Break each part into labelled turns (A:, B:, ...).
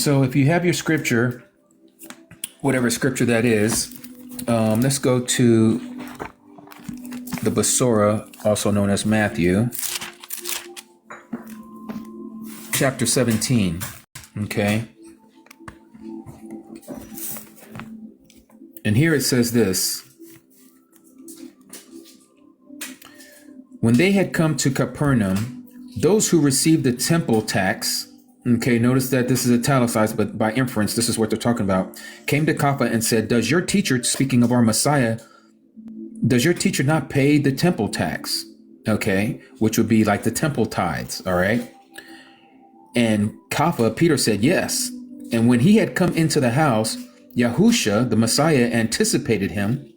A: So if you have your scripture, whatever scripture that is, let's go to the Basora, also known as Matthew, chapter 17. Okay. And here it says this. When they had come to Capernaum, those who received the temple tax, okay, notice that this is italicized, but by inference, this is what they're talking about, came to Caiaphas and said, does your teacher, speaking of our Messiah, does your teacher not pay the temple tax? Okay, which would be like the temple tithes, all right? And Caiaphas, Peter said, yes. And when he had come into the house, Yahusha, the Messiah, anticipated him,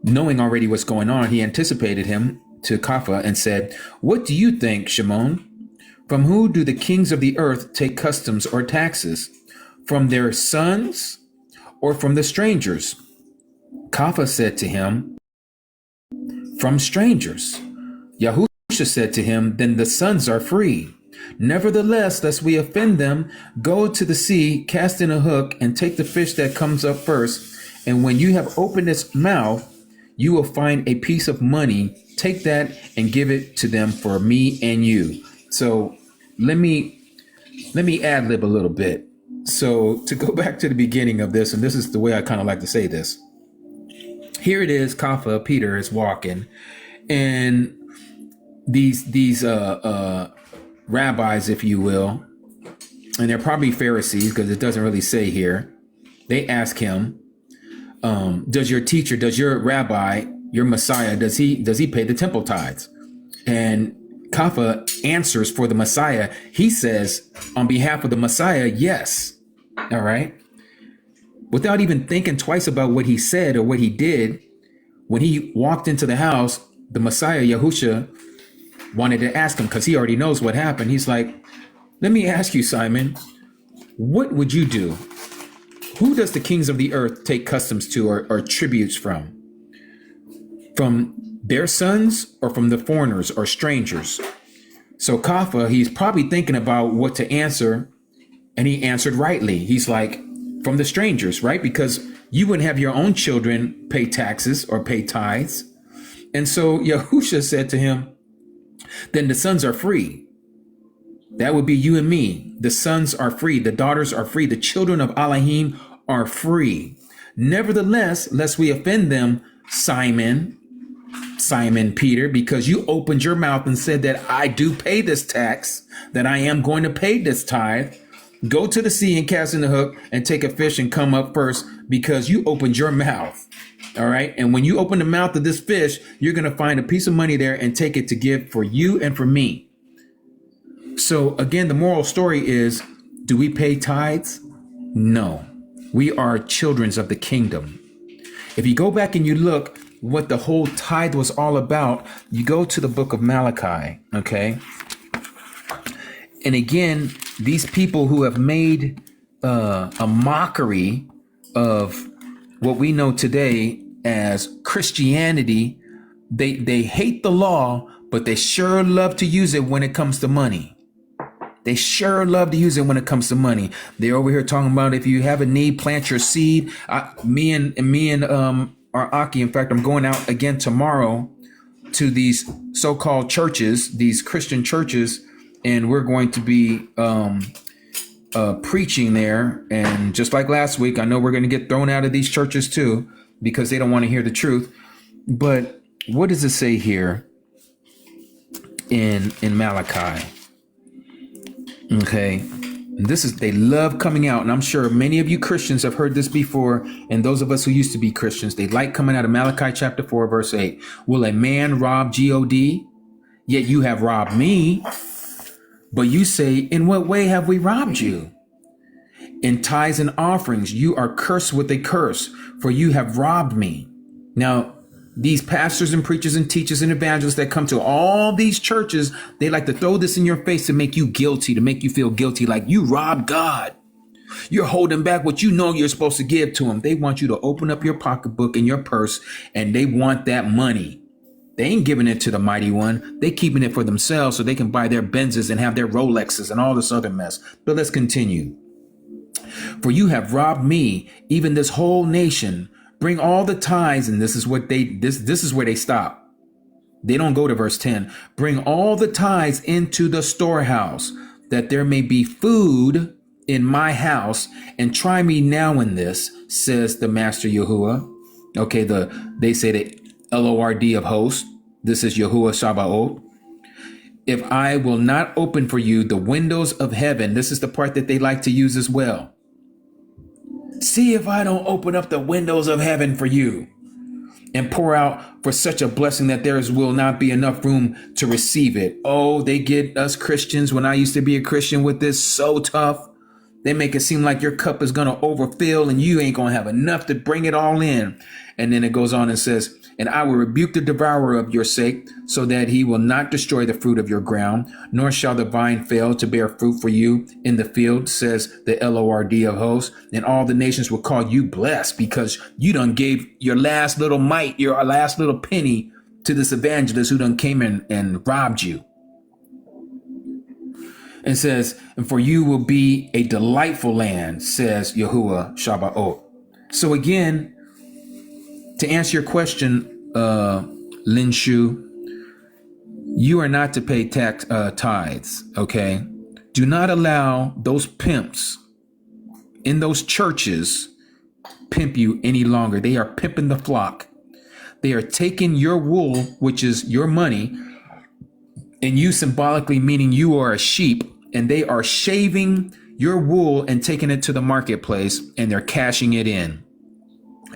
A: knowing already what's going on. He anticipated him to Caiaphas and said, what do you think, Shimon? From who do the kings of the earth take customs or taxes? From their sons or from the strangers? Caiaphas said to him, from strangers. Yahusha said to him, then the sons are free. Nevertheless, lest we offend them, go to the sea, cast in a hook, and take the fish that comes up first. And when you have opened its mouth, you will find a piece of money. Take that and give it to them for me and you. So let me ad lib a little bit. So to go back to the beginning of this, and this is the way I kind of like to say this. Here it is, Caiaphas, Peter is walking, and these rabbis, if you will, and they're probably Pharisees because it doesn't really say here. They ask him, does your teacher, does your rabbi, your Messiah, does he pay the temple tithes? And Caiaphas answers for the Messiah. He says on behalf of the Messiah, yes. All right. Without even thinking twice about what he said or what he did, when he walked into the house, the Messiah, Yahusha, wanted to ask him because he already knows what happened. He's like, let me ask you, Simon, what would you do? Who does the kings of the earth take customs to or tributes from? From their sons or from the foreigners or strangers? So Caiaphas, he's probably thinking about what to answer, and he answered rightly. He's like, from the strangers, right? Because you wouldn't have your own children pay taxes or pay tithes. And so Yahusha said to him, then the sons are free. That would be you and me. The sons are free. The daughters are free. The children of Alahym are free. Nevertheless, lest we offend them, Simon Peter, because you opened your mouth and said that I do pay this tax, that I am going to pay this tithe. Go to the sea and cast in the hook and take a fish and come up first, because you opened your mouth. All right. And when you open the mouth of this fish, you're going to find a piece of money there and take it to give for you and for me. So again, the moral story is, do we pay tithes? No, we are children of the kingdom. If you go back and you look what the whole tithe was all about, you go to the book of Malachi. Okay. And again, these people who have made a mockery of what we know today as Christianity, they hate the law, but they sure love to use it when it comes to money. They sure love to use it when it comes to money. They're over here talking about, if you have a need, plant your seed. Me and our Aki, in fact, I'm going out again tomorrow to these so-called churches, these Christian churches, and we're going to be preaching there. And just like last week, I know we're going to get thrown out of these churches too, because they don't want to hear the truth. But what does it say here in Malachi? Okay. They love coming out. And I'm sure many of you Christians have heard this before. And those of us who used to be Christians, they like coming out of Malachi chapter 4, verse 8. Will a man rob God? Yet you have robbed me. But you say, in what way have we robbed you? In tithes and offerings, you are cursed with a curse, for you have robbed me. Now, these pastors and preachers and teachers and evangelists that come to all these churches, they like to throw this in your face to make you guilty, to make you feel guilty, like you robbed God. You're holding back what you know you're supposed to give to him. They want you to open up your pocketbook and your purse, and they want that money. They ain't giving it to the mighty one. They keeping it for themselves so they can buy their Benzes and have their Rolexes and all this other mess. But let's continue. For you have robbed me, even this whole nation. Bring all the tithes, and this is what this is where they stop. They don't go to verse 10. Bring all the tithes into the storehouse, that there may be food in my house, and try me now in this, says the Master Yahuwah. Okay, they say the Lord of hosts. This is Yahuwah Sabaoth. If I will not open for you the windows of heaven, this is the part that they like to use as well. See if I don't open up the windows of heaven for you and pour out for such a blessing that there will not be enough room to receive it. Oh, they get us Christians, when I used to be a Christian, with this so tough. They make it seem like your cup is going to overfill and you ain't going to have enough to bring it all in. And then it goes on and says, and I will rebuke the devourer of your sake, so that he will not destroy the fruit of your ground, nor shall the vine fail to bear fruit for you in the field, says the Lord of hosts. And all the nations will call you blessed, because you done gave your last little mite, your last little penny to this evangelist who done came in and robbed you. And says, and for you will be a delightful land, says Yahuwah Sabaoth. So again, to answer your question, Lin Shu, you are not to pay tithes, okay? Do not allow those pimps in those churches pimp you any longer. They are pimping the flock. They are taking your wool, which is your money, and you symbolically meaning you are a sheep, and they are shaving your wool and taking it to the marketplace, and they're cashing it in.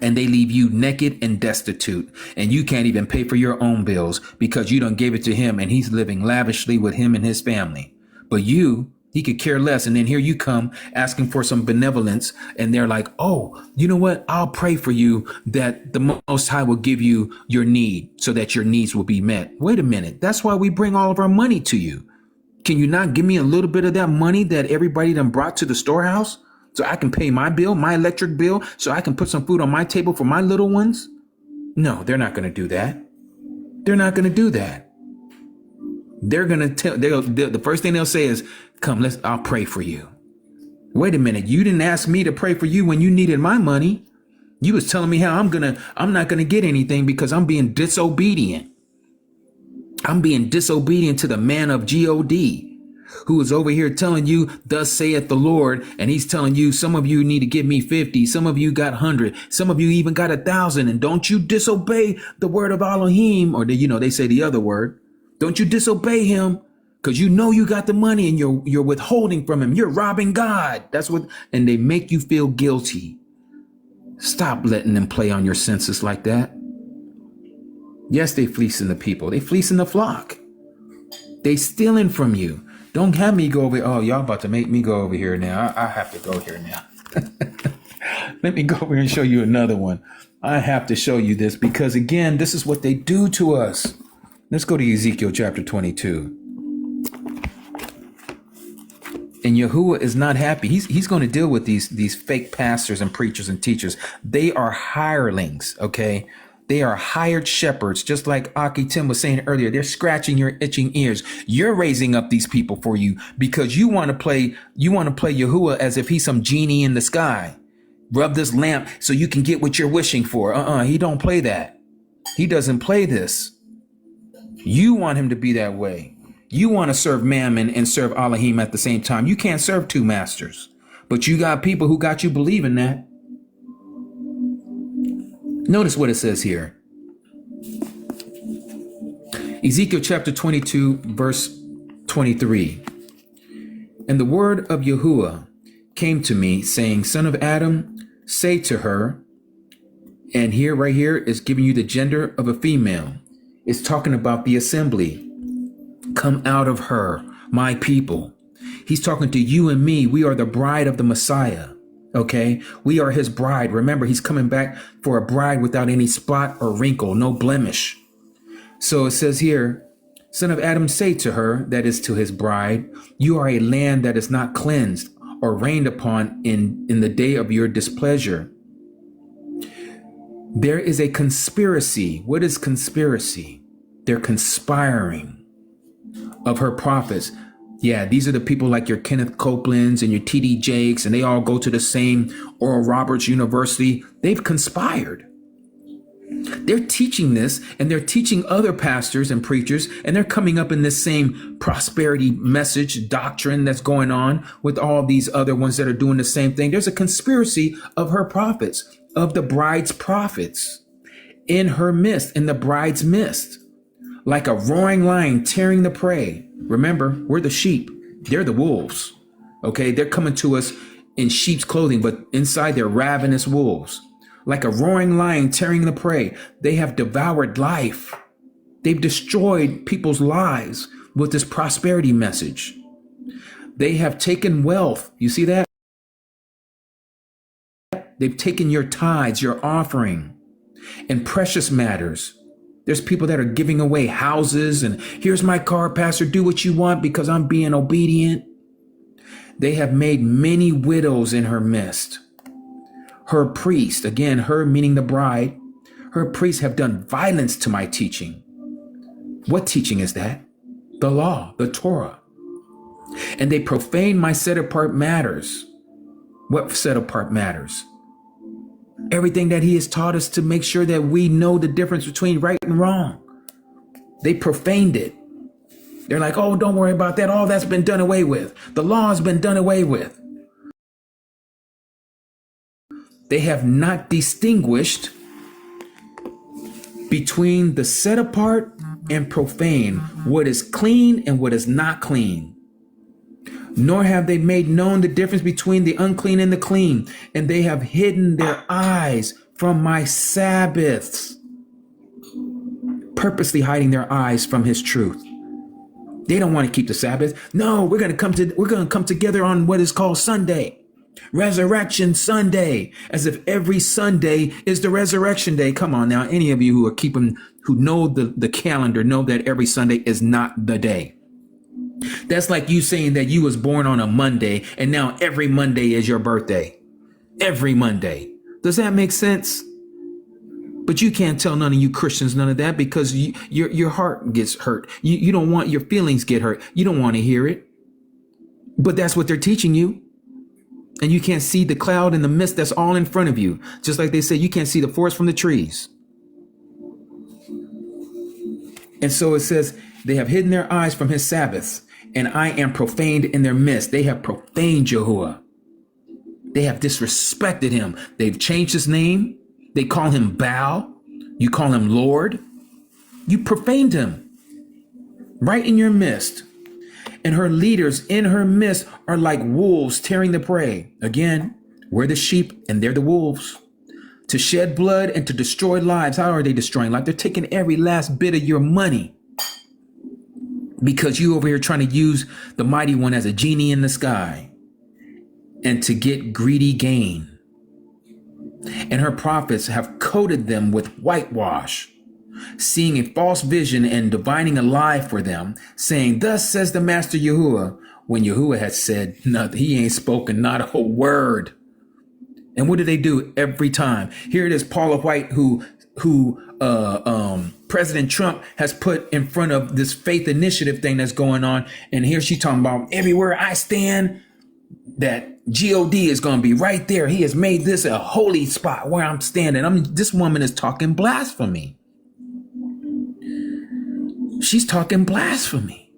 A: And they leave you naked and destitute, and you can't even pay for your own bills because you done gave it to him and he's living lavishly with him and his family. But he could care less. And then here you come asking for some benevolence, and they're like, oh, you know what? I'll pray for you that the Most High will give you your need so that your needs will be met. Wait a minute. That's why we bring all of our money to you. Can you not give me a little bit of that money that everybody done brought to the storehouse so I can pay my bill, my electric bill, so I can put some food on my table for my little ones? No, they're not going to do that. They're not going to do that. They're going to tell, the first thing they'll say is, come, I'll pray for you. Wait a minute. You didn't ask me to pray for you when you needed my money. You was telling me how I'm not going to get anything because I'm being disobedient. I'm being disobedient to the man of God, who is over here telling you, thus saith the Lord. And he's telling you, some of you need to give me 50. Some of you got 100. Some of you even got 1,000. And don't you disobey the word of Alahym, or they say the other word. Don't you disobey him, because you know you got the money and you're withholding from him. You're robbing God. And they make you feel guilty. Stop letting them play on your senses like that. Yes, they fleecing the people. They fleecing the flock. They stealing from you. Don't have me go over. Oh, y'all about to make me go over here now. I have to go here now. Let me go over here and show you another one. I have to show you this because, again, this is what they do to us. Let's go to Ezekiel chapter 22. And Yahuwah is not happy. He's going to deal with these fake pastors and preachers and teachers. They are hirelings, okay? They are hired shepherds, just like Aki Tim was saying earlier. They're scratching your itching ears. You're raising up these people for you because you want to play Yahuwah as if he's some genie in the sky. Rub this lamp so you can get what you're wishing for. He don't play that. He doesn't play this. You want him to be that way. You want to serve Mammon and serve Alahym at the same time. You can't serve two masters, but you got people who got you believing that. Notice what it says here. Ezekiel chapter 22, verse 23. And the word of Yahuwah came to me, saying, Son of Adam, say to her, and here, right here, is giving you the gender of a female. It's talking about the assembly. Come out of her, my people. He's talking to you and me. We are the bride of the Messiah. Okay, we are his bride. Remember, he's coming back for a bride without any spot or wrinkle, no blemish. So it says here, Son of Adam, say to her, that is to his bride, you are a land that is not cleansed or rained upon in the day of your displeasure. There is a conspiracy. What is conspiracy? They're conspiring of her prophets Yeah, these are the people like your Kenneth Copelands and your T.D. Jakes, and they all go to the same Oral Roberts University. They've conspired. They're teaching this, and they're teaching other pastors and preachers, and they're coming up in this same prosperity message doctrine that's going on with all these other ones that are doing the same thing. There's a conspiracy of her prophets, of the bride's prophets, in her midst, in the bride's midst, like a roaring lion tearing the prey. Remember, we're the sheep. They're the wolves. Okay, they're coming to us in sheep's clothing, but inside they're ravenous wolves. Like a roaring lion tearing the prey. They have devoured life. They've destroyed people's lives with this prosperity message. They have taken wealth. You see that? They've taken your tithes, your offering, and precious matters. There's people that are giving away houses and here's my car, Pastor, do what you want because I'm being obedient. They have made many widows in her midst. Her priest, again, her meaning the bride, her priests have done violence to my teaching. What teaching is that? The law, the Torah. And they profane my set apart matters. What set apart matters? Everything that he has taught us to make sure that we know the difference between right and wrong. They profaned it. They're like, oh, don't worry about that. All that's been done away with. The law has been done away with. They have not distinguished between the set apart and profane, what is clean and what is not clean. Nor have they made known the difference between the unclean and the clean. And they have hidden their eyes from my Sabbaths, purposely hiding their eyes from his truth. They don't want to keep the Sabbath. No, we're going to come together on what is called Sunday. Resurrection Sunday, as if every Sunday is the resurrection day. Come on now. Any of you who know the calendar know that every Sunday is not the day. That's like you saying that you was born on a Monday and now every Monday is your birthday. Every Monday. Does that make sense? But you can't tell none of you Christians none of that because your heart gets hurt. You don't want your feelings get hurt. You don't want to hear it. But that's what they're teaching you. And you can't see the cloud and the mist that's all in front of you. Just like they say, you can't see the forest from the trees. And so it says, they have hidden their eyes from his Sabbaths, and I am profaned in their midst. They have profaned Yahuwah. They have disrespected him. They've changed his name. They call him Baal. You call him Lord. You profaned him right in your midst. And her leaders in her midst are like wolves tearing the prey. Again, we're the sheep and they're the wolves. To shed blood and to destroy lives. How are they destroying lives? They're taking every last bit of your money. Because you over here trying to use the mighty one as a genie in the sky. And to get greedy gain. And her prophets have coated them with whitewash, seeing a false vision and divining a lie for them, saying, thus says the Master Yahuwah, when Yahuwah had said nothing. He ain't spoken not a word. And what do they do every time? Here it is, Paula White, who President Trump has put in front of this faith initiative thing that's going on. And here she talking about everywhere I stand, that God is going to be right there. He has made this a holy spot where I'm standing. This woman is talking blasphemy. She's talking blasphemy.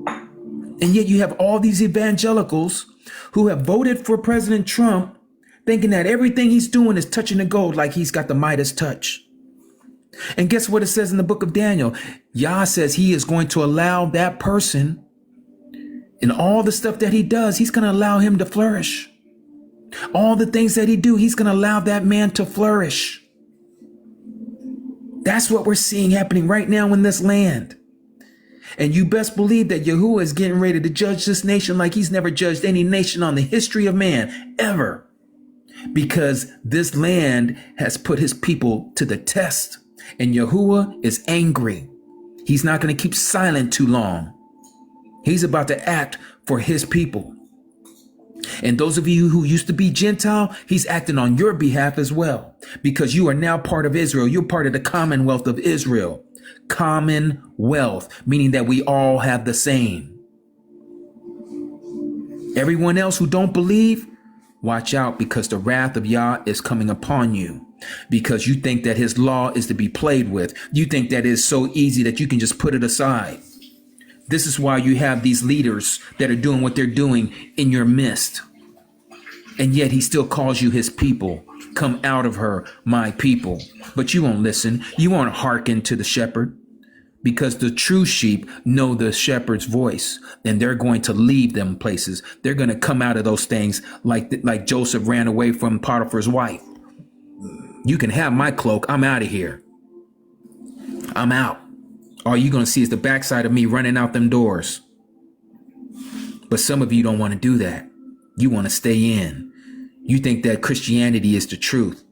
A: And yet you have all these evangelicals who have voted for President Trump thinking that everything he's doing is touching the gold like he's got the Midas touch. And guess what it says in the book of Daniel? Yah says he is going to allow that person and all the stuff that he does, he's going to allow him to flourish. All the things that he do, he's going to allow that man to flourish. That's what we're seeing happening right now in this land. And you best believe that Yahuwah is getting ready to judge this nation like he's never judged any nation on the history of man ever. Because this land has put his people to the test. And Yahuwah is angry. He's not going to keep silent too long. He's about to act for his people. And those of you who used to be Gentile, he's acting on your behalf as well. Because you are now part of Israel. You're part of the commonwealth of Israel. Commonwealth, meaning that we all have the same. Everyone else who don't believe, watch out, because the wrath of Yah is coming upon you, because you think that his law is to be played with. You think that it's so easy that you can just put it aside. This is why you have these leaders that are doing what they're doing in your midst. And yet he still calls you his people. Come out of her, my people. But you won't listen. You won't hearken to the shepherd, because the true sheep know the shepherd's voice, and they're going to leave them places. They're going to come out of those things like Joseph ran away from Potiphar's wife. You can have my cloak. I'm out of here. I'm out. All you're going to see is the backside of me running out them doors. But some of you don't want to do that. You want to stay in. You think that Christianity is the truth,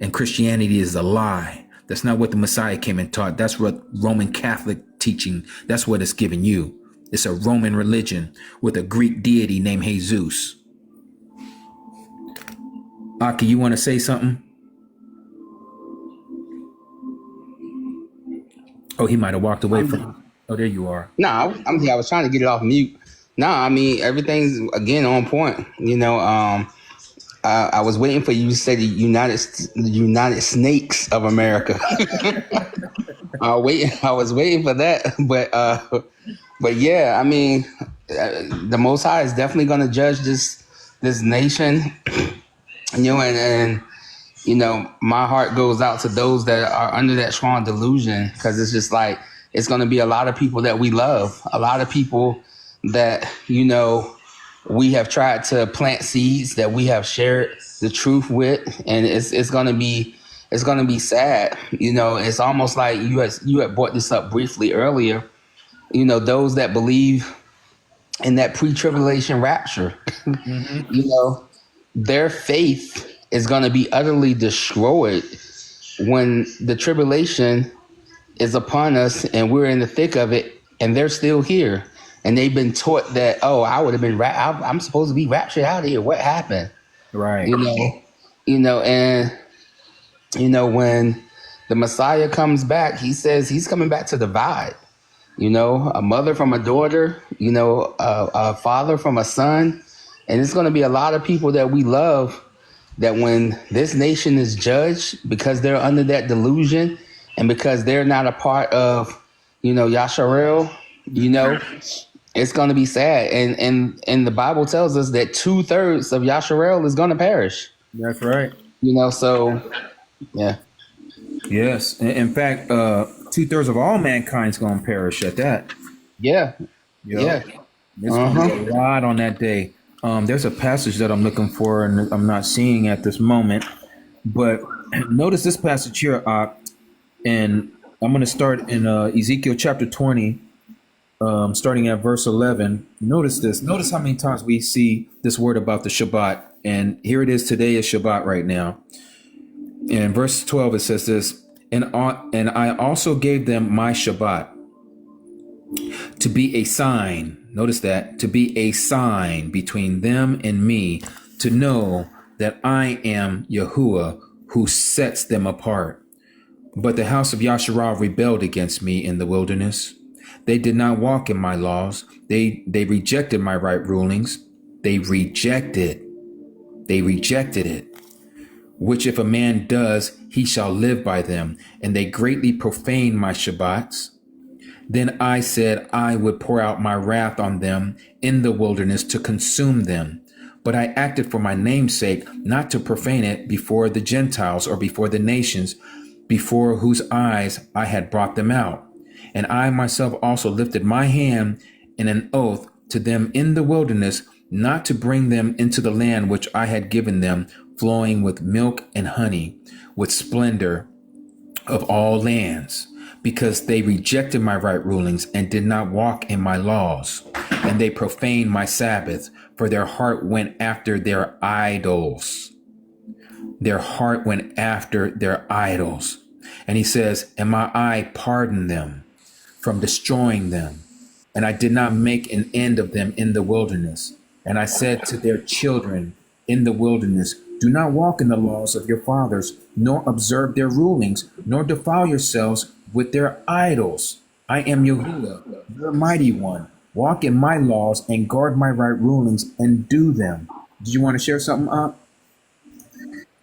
A: and Christianity is a lie. That's not what the Messiah came and taught. That's what Roman Catholic teaching, that's what it's giving you. It's a Roman religion with a Greek deity named Jesus. Aki, you want to say something? Oh, he might have walked away from. Oh, there you are.
B: No, I'm here. I was trying to get it off mute. No, I mean, everything's, again, on point. I was waiting for you to say the United Snakes of America. I was waiting for that. But yeah, I mean, the Most High is definitely going to judge this nation. And my heart goes out to those that are under that strong delusion, because it's just like, it's going to be a lot of people that we love, a lot of people that, we have tried to plant seeds, that we have shared the truth with, and it's going to be sad. It's almost like you had brought this up briefly earlier. Those that believe in that pre-tribulation rapture, their faith is going to be utterly destroyed when the tribulation is upon us and we're in the thick of it, and they're still here. And they've been taught that, oh, I would have been, I'm supposed to be raptured out of here. What happened?
A: Right.
B: And when the Messiah comes back, he says he's coming back to divide. A mother from a daughter, a father from a son. And it's going to be a lot of people that we love, that when this nation is judged, because they're under that delusion and because they're not a part of, Yasharel, it's going to be sad. And the Bible tells us that 2/3 of Yasharel is going to perish.
A: That's right.
B: So, yeah.
A: Yes. In fact, 2/3 of all mankind is going to perish at that.
B: Yeah.
A: Yeah. There's going to be a lot on that day. There's a passage that I'm looking for and I'm not seeing at this moment. But notice this passage here, and I'm going to start in Ezekiel chapter 20. Starting at verse 11, notice this. Notice how many times we see this word about the Shabbat. And here it is. Today is Shabbat right now. And in verse 12, it says this, and I also gave them my Shabbat to be a sign. Notice that, to be a sign between them and me, to know that I am Yahuwah who sets them apart. But the house of Yasharah rebelled against me in the wilderness. They did not walk in my laws. They rejected my right rulings. They rejected it. Which if a man does, he shall live by them. And they greatly profaned my Shabbats. Then I said I would pour out my wrath on them in the wilderness to consume them. But I acted for my name's sake, not to profane it before the Gentiles or before the nations, before whose eyes I had brought them out. And I myself also lifted my hand in an oath to them in the wilderness, not to bring them into the land which I had given them, flowing with milk and honey, with splendor of all lands, because they rejected my right rulings and did not walk in my laws. And they profaned my Sabbath, for their heart went after their idols. Their heart went after their idols. And he says, and my eye pardoned them from destroying them. And I did not make an end of them in the wilderness. And I said to their children in the wilderness, do not walk in the laws of your fathers, nor observe their rulings, nor defile yourselves with their idols. I am Yahuwah, your mighty one. walk in my laws and guard my right rulings and do them. Did you want to share something up?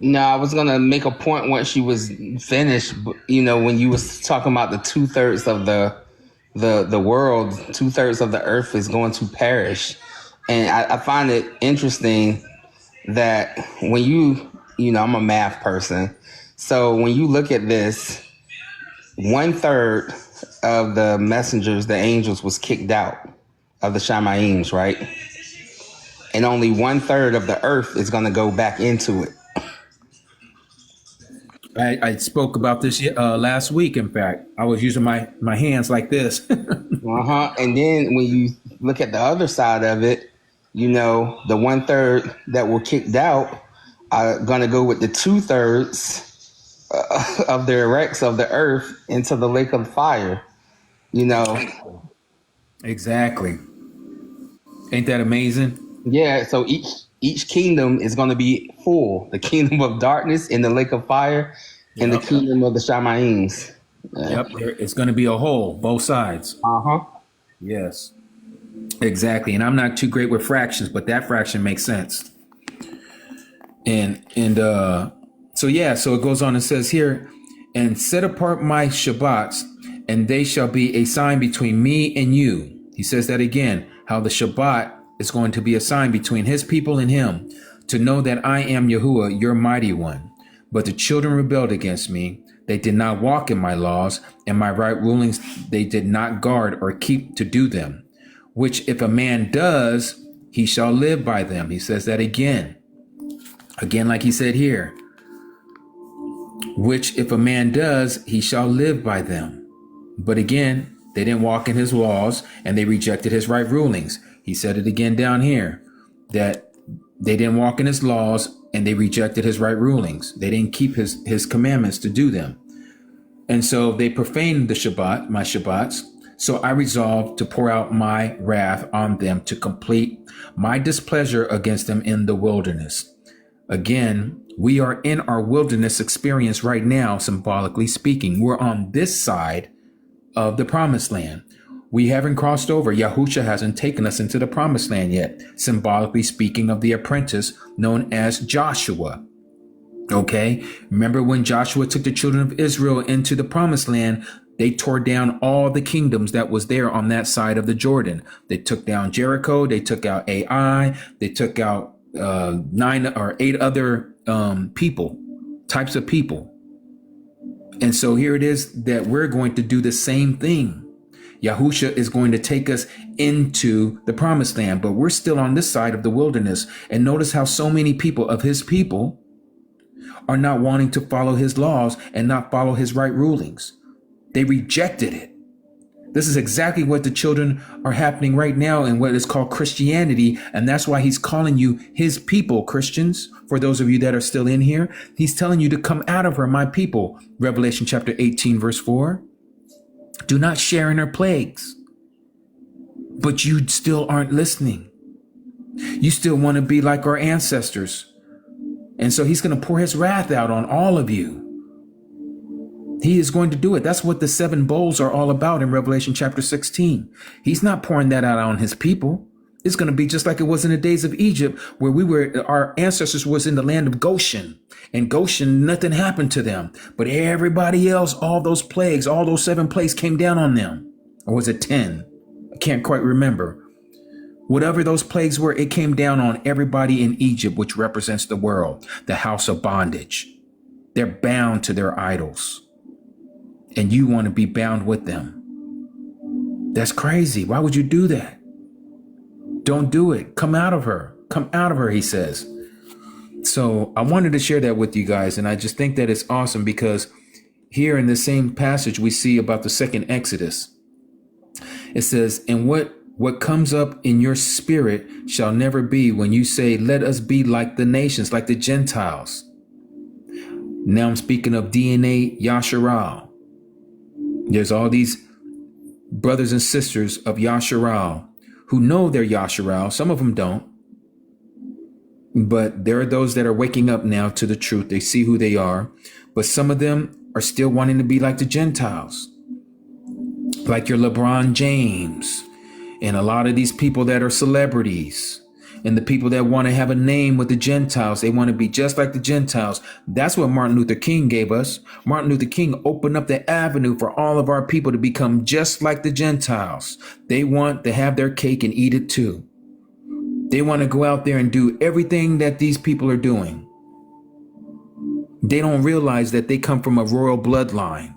B: No, I was gonna make a point once she was finished. You know, when you was talking about the 2/3 of the world, 2/3 of the earth is going to perish, and I find it interesting that when you know, I'm a math person, so when you look at this, 1/3 of the messengers, the angels, was kicked out of the Shamayims, right? And only 1/3 of the earth is going to go back into it.
A: I spoke about this last week. In fact, I was using my hands like this.
B: And then when you look at the other side of it, you know, the 1/3 that were kicked out are going to go with the 2/3 of the erects of the earth into the lake of fire. You know,
A: Exactly. Ain't that amazing?
B: yeah. So each kingdom is going to be full: the kingdom of darkness in the lake of fire, and the
A: Yep.
B: kingdom of the Shamayims.
A: Yep. It's going to be a whole, both sides. Yes. Exactly. And I'm not too great with fractions, but that fraction makes sense. So it goes on and says here, and set apart my Shabbats, and they shall be a sign between me and you. He says that again, how the Shabbat is going to be a sign between his people and him, to know that I am Yahuwah, your mighty one. But the children rebelled against me. They did not walk in my laws, and my right rulings they did not guard or keep to do them. Which if a man does, he shall live by them. He says that again. Again, like he said here. Which if a man does, he shall live by them. But again, they didn't walk in his laws and they rejected his right rulings. He said it again down here, that they didn't walk in his laws and they rejected his right rulings. They didn't keep his commandments to do them. And so they profaned the Shabbat, my Shabbats. So I resolved to pour out my wrath on them to complete my displeasure against them in the wilderness. Again, we are in our wilderness experience right now, symbolically speaking. We're on this side of the promised land. We haven't crossed over. Yahusha hasn't taken us into the promised land yet, symbolically speaking of the apprentice known as Joshua. Okay, remember when Joshua took the children of Israel into the promised land, they tore down all the kingdoms that was there on that side of the Jordan. They took down Jericho, they took out Ai, they took out 9 or 8 other types of people. And so here it is that we're going to do the same thing. Yahusha is going to take us into the promised land, but we're still on this side of the wilderness. And notice how so many people of his people are not wanting to follow his laws and not follow his right rulings. They rejected it. This is exactly what the children are happening right now in what is called Christianity. And that's why he's calling you his people, Christians. For those of you that are still in here, he's telling you to come out of her, my people. Revelation chapter 18, verse 4. Do not share in her plagues. But you still aren't listening. You still want to be like our ancestors. And so he's going to pour his wrath out on all of you. He is going to do it. That's what the 7 bowls are all about in Revelation chapter 16. He's not pouring that out on his people. It's going to be just like it was in the days of Egypt, where our ancestors was in the land of Goshen. And Goshen, nothing happened to them. But everybody else, all those plagues, all those 7 plagues came down on them. Or was it 10? I can't quite remember. Whatever those plagues were, it came down on everybody in Egypt, which represents the world, the house of bondage. They're bound to their idols. And you want to be bound with them. That's crazy. Why would you do that? Don't do it. Come out of her. Come out of her, he says. So I wanted to share that with you guys. And I just think that it's awesome because here in the same passage, we see about the second Exodus. It says, and what comes up in your spirit shall never be when you say, let us be like the nations, like the Gentiles. Now I'm speaking of DNA Yasharal. There's all these brothers and sisters of Yasharal who know they're Yasharal. Some of them don't. But there are those that are waking up now to the truth. They see who they are. But some of them are still wanting to be like the Gentiles. Like your LeBron James And a lot of these people that are celebrities and the people that want to have a name with the Gentiles, they want to be just like the Gentiles. That's what Martin Luther King gave us. Martin Luther King opened up the avenue for all of our people to become just like the Gentiles. They want to have their cake and eat it too. They want to go out there and do everything that these people are doing. They don't realize that they come from a royal bloodline.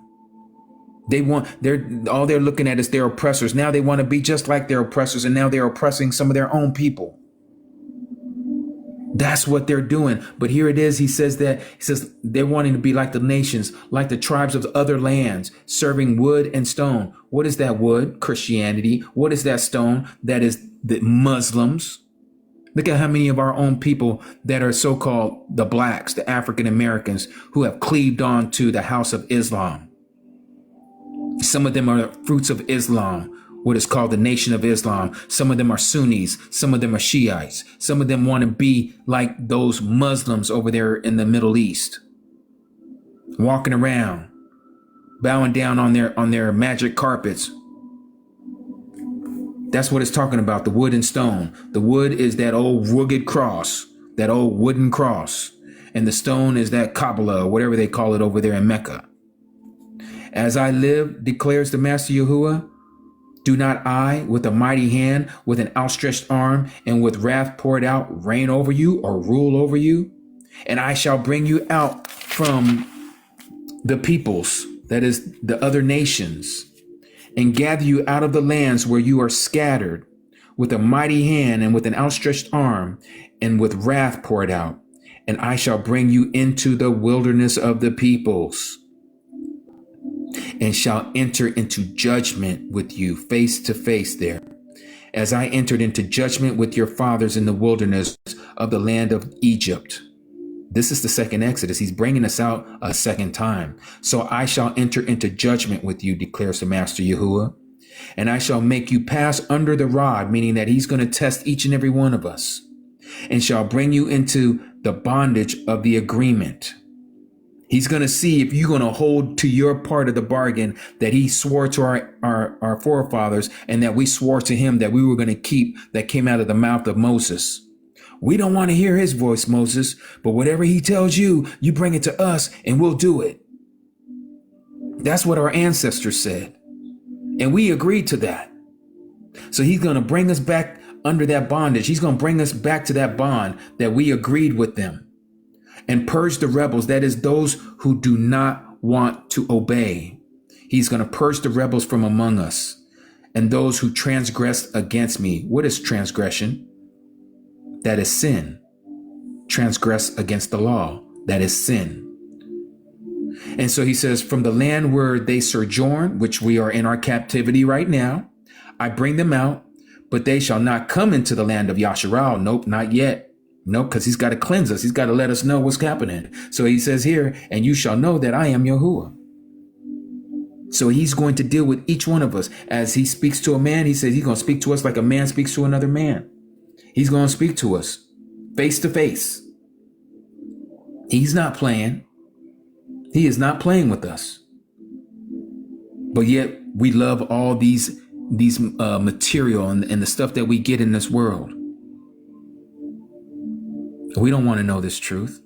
A: All they're looking at is their oppressors. Now they want to be just like their oppressors, and now they're oppressing some of their own people. That's what they're doing. But here it is. He says they're wanting to be like the nations, like the tribes of other lands, serving wood and stone. What is that wood? Christianity. What is that stone? That is the Muslims. Look at how many of our own people that are so-called the blacks, the African Americans, who have cleaved on to the house of Islam. Some of them are fruits of Islam, what is called the Nation of Islam. Some of them are Sunnis. Some of them are Shiites. Some of them want to be like those Muslims over there in the Middle East, walking around, bowing down on their magic carpets. That's what it's talking about, the wood and stone. The wood is that old rugged cross, that old wooden cross. And the stone is that Kabbalah, or whatever they call it over there in Mecca. As I live, declares the Master Yahuwah, do not I, with a mighty hand, with an outstretched arm, and with wrath poured out, reign over you or rule over you? And I shall bring you out from the peoples, that is the other nations, and gather you out of the lands where you are scattered, with a mighty hand and with an outstretched arm, and with wrath poured out. And I shall bring you into the wilderness of the peoples, and shall enter into judgment with you face to face there, as I entered into judgment with your fathers in the wilderness of the land of Egypt. This is the second Exodus. He's bringing us out a second time. So I shall enter into judgment with you, declares the Master Yahuwah, and I shall make you pass under the rod, meaning that he's going to test each and every one of us, and shall bring you into the bondage of the agreement. He's going to see if you're going to hold to your part of the bargain that he swore to our forefathers, and that we swore to him that we were going to keep, that came out of the mouth of Moses. We don't want to hear his voice, Moses, but whatever he tells you, you bring it to us and we'll do it. That's what our ancestors said. And we agreed to that. So he's going to bring us back under that bondage. He's going to bring us back to that bond that we agreed with them. And purge the rebels, that is those who do not want to obey. He's going to purge the rebels from among us, and those who transgress against me. What is transgression? That is sin. Transgress against the law. That is sin. And so he says, from the land where they sojourn, which we are in our captivity right now, I bring them out, but they shall not come into the land of Yasharal. Nope, not yet. No, because he's got to cleanse us. He's got to let us know what's happening. So he says here, and you shall know that I am Yahuwah. So he's going to deal with each one of us. As he speaks to a man, he says he's going to speak to us like a man speaks to another man. He's going to speak to us face to face. He's not playing. He is not playing with us. But yet we love all these material and the stuff that we get in this world. We don't want to know this truth.